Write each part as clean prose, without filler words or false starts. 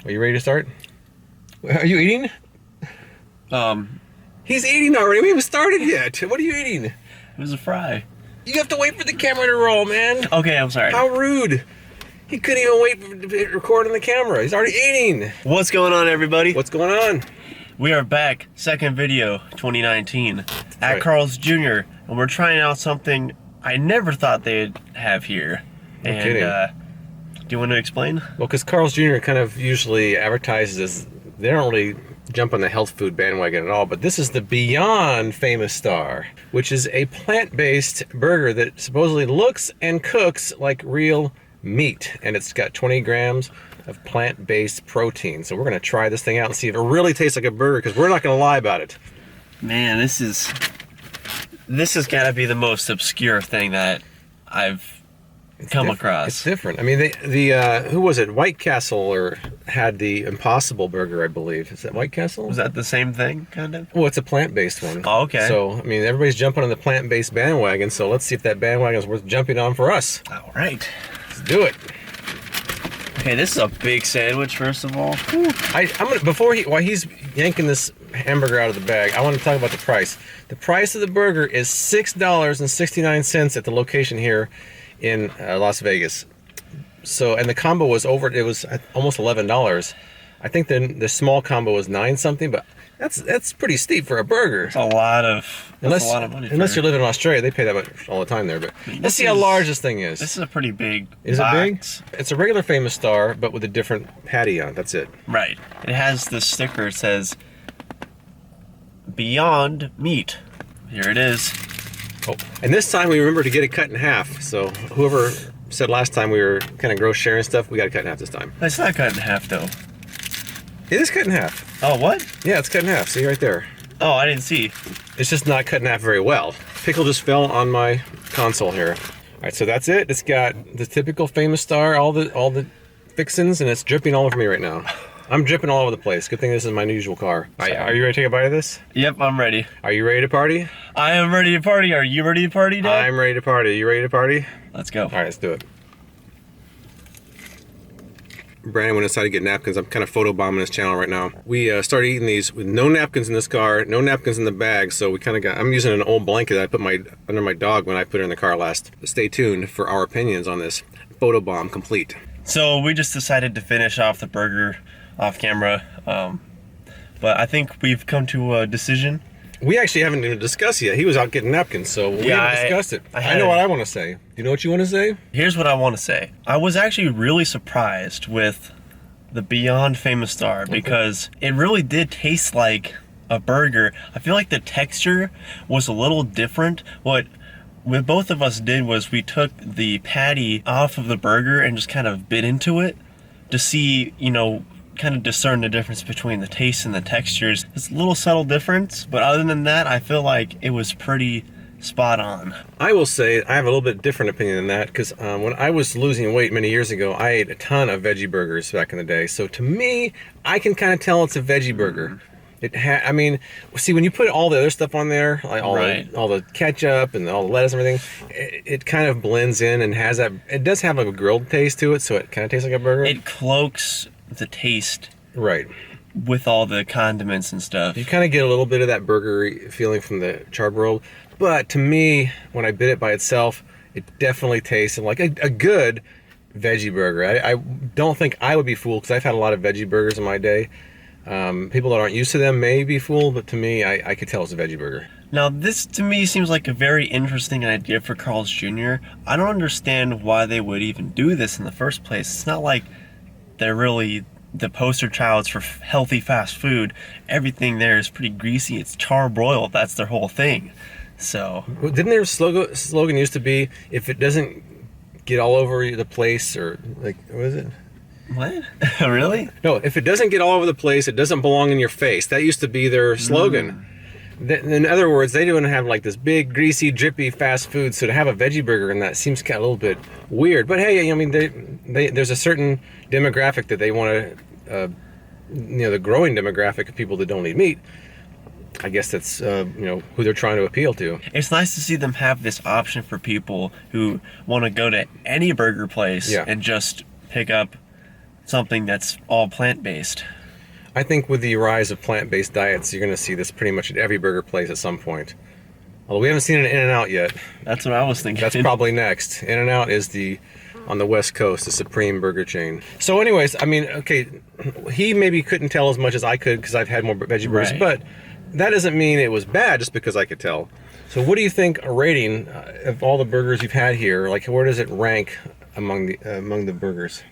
Are you ready to start? Are you eating? He's eating already. We haven't started yet. What are you eating? It was a fry. You have to wait for the camera to roll, man. Okay, I'm sorry. How rude. He couldn't even wait to record on the camera. He's already eating. What's going on, everybody? What's going on? We are back, second video, 2019, at right. Carl's Jr., and we're trying out something I never thought they'd have here. No and, kidding. Do you want to explain? Well, because Carl's Jr. kind of usually advertises as, they don't really jump on the health food bandwagon at all, but this is the Beyond Famous Star, which is a plant-based burger that supposedly looks and cooks like real meat, and it's got 20 grams of plant-based protein. So we're going to try this thing out and see if it really tastes like a burger, because we're not going to lie about it. Man, this has got to be the most obscure thing that I've come across. It's different. I mean, who was it? White Castle had the Impossible Burger, I believe. Is that White Castle? Was that the same thing, kind of? Well, it's a plant-based one. Oh, okay. So, I mean, everybody's jumping on the plant-based bandwagon, so let's see if that bandwagon is worth jumping on for us. All right. Let's do it. Okay, this is a big sandwich, first of all. I'm gonna, while he's yanking this hamburger out of the bag, I want to talk about the price. The price of the burger is $6.69 at the location here in Las Vegas. So, and the combo was it was almost $11. I think the small combo was 9 something, but that's pretty steep for a burger. It's a lot of money. Unless you live in Australia, they pay that much all the time there. But let's see how large this thing is. This is a pretty big Is box. it big? It's a regular Famous Star, but with a different patty on. That's it. Right. It has this sticker that says Beyond Meat. Here it is. Oh, and this time we remember to get it cut in half. So whoever said last time we were kind of gross sharing stuff, we got to cut in half this time. It's not cut in half, though. It is cut in half. Oh, what? Yeah, it's cut in half. See right there. Oh, I didn't see. It's just not cut in half very well. Pickle just fell on my console here. All right, so that's it. It's got the typical Famous Star, all the fixins, and it's dripping all over me right now. I'm dripping all over the place. Good thing this is my usual car. All right, are you ready to take a bite of this? Yep, I'm ready. Are you ready to party? I am ready to party. Are you ready to party, Dad? I'm ready to party. Are you ready to party? Let's go. All right, let's do it. Brandon went inside to get napkins. I'm kind of photobombing his channel right now. We started eating these with no napkins in this car, no napkins in the bag, so we kind of I'm using an old blanket that I put under my dog when I put her in the car last. Stay tuned for our opinions on this. Photobomb complete. So we just decided to finish off the burger off camera, but I think we've come to a decision. We actually haven't even discussed it yet. He was out getting napkins, so we haven't discussed it. I know what I want to say. Do you know what you want to say? Here's what I want to say. I was actually really surprised with the Beyond Famous Star because it really did taste like a burger. I feel like the texture was a little different. What both of us did was we took the patty off of the burger and just kind of bit into it to see, kind of discern the difference between the taste and the textures. It's a little subtle difference, but other than that, I feel like it was pretty spot on. I will say I have a little bit different opinion than that because when I was losing weight many years ago, I ate a ton of veggie burgers back in the day. So to me, I can kind of tell it's a veggie burger. I mean, see, when you put all the other stuff on there, like all the ketchup and all the lettuce and everything, it kind of blends in and has that. It does have like a grilled taste to it, so it kind of tastes like a burger. It cloaks the taste, right, with all the condiments and stuff. You kind of get a little bit of that burger feeling from the charbroiled, but to me, when I bit it by itself, it definitely tasted like a good veggie burger. I don't think I would be fooled because I've had a lot of veggie burgers in my day. People that aren't used to them may be fooled, but to me, I could tell it's a veggie burger. Now, this to me seems like a very interesting idea for Carl's Jr. I don't understand why they would even do this in the first place. It's not like they're really the poster childs for healthy fast food. Everything there is pretty greasy. It's charbroiled. That's their whole thing. So, well, didn't their slogan used to be, if it doesn't get all over the place, or like, what is it? What? Really? No, if it doesn't get all over the place, it doesn't belong in your face. That used to be their slogan. In other words, they don't have like this big, greasy, drippy fast food, so to have a veggie burger in that seems kind of a little bit weird. But hey, I mean, there's a certain demographic that they want to, the growing demographic of people that don't eat meat. I guess that's, who they're trying to appeal to. It's nice to see them have this option for people who want to go to any burger place and just pick up something that's all plant-based. I think with the rise of plant-based diets, you're going to see this pretty much at every burger place at some point. Although we haven't seen it in In-N-Out yet. That's what I was thinking. That's probably next. In-N-Out is on the West Coast, the supreme burger chain. So anyways, I mean, okay, he maybe couldn't tell as much as I could because I've had more veggie burgers, Right. but that doesn't mean it was bad just because I could tell. So what do you think a rating of all the burgers you've had here, like where does it rank among the burgers?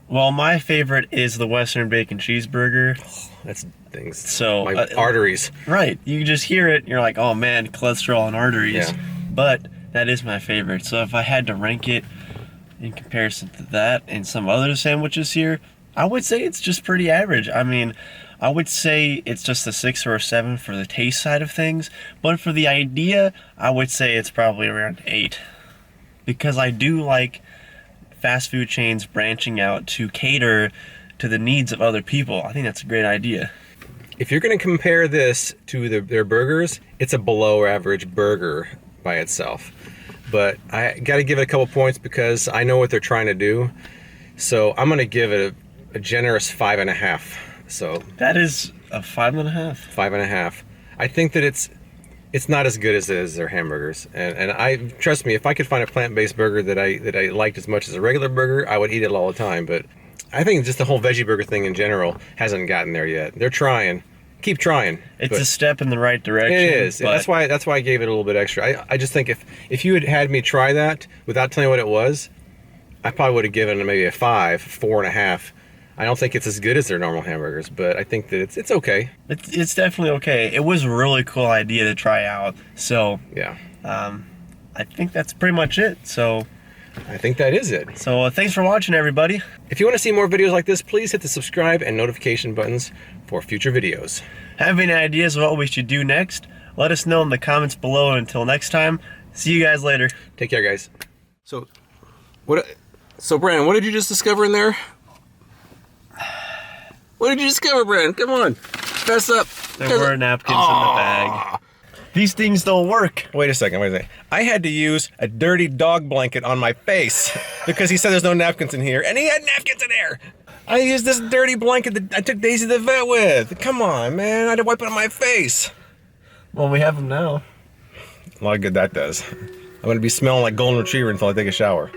Well, my favorite is the Western Bacon Cheeseburger. That's things. So my arteries. Right, you just hear it and you're like, oh man, cholesterol and arteries. Yeah. But that is my favorite. So if I had to rank it in comparison to that and some other sandwiches here, I would say it's just pretty average. I mean, I would say it's just a 6 or a 7 for the taste side of things, but for the idea, I would say it's probably around 8. Because I do like fast food chains branching out to cater to the needs of other people. I think that's a great idea. If you're going to compare this to their burgers, it's a below average burger by itself. But I got to give it a couple points because I know what they're trying to do. So I'm going to give it a generous 5.5. So that is a 5.5. 5.5. I think that it's not as good as their hamburgers, and I trust me, if I could find a plant-based burger that I liked as much as a regular burger, I would eat it all the time. But I think just the whole veggie burger thing in general hasn't gotten there yet. They're trying. Keep trying. It's a step in the right direction. It is. That's why I gave it a little bit extra. I just think if you had me try that without telling me what it was, I probably would have given it maybe a 4.5. I don't think it's as good as their normal hamburgers, but I think that it's okay. It's definitely okay. It was a really cool idea to try out. So yeah, I think that's pretty much it. So I think that is it. So thanks for watching, everybody. If you want to see more videos like this, please hit the subscribe and notification buttons for future videos. Have any ideas of what we should do next? Let us know in the comments below. And until next time, see you guys later. Take care, guys. So Brandon, what did you just discover in there? What did you discover, Brandon? Come on, fess up. There were napkins in the bag. These things don't work. Wait a second. I had to use a dirty dog blanket on my face because he said there's no napkins in here, and he had napkins in there. I used this dirty blanket that I took Daisy to the vet with. Come on, man. I had to wipe it on my face. Well, we have them now. A lot of good that does. I'm going to be smelling like golden retriever until I take a shower.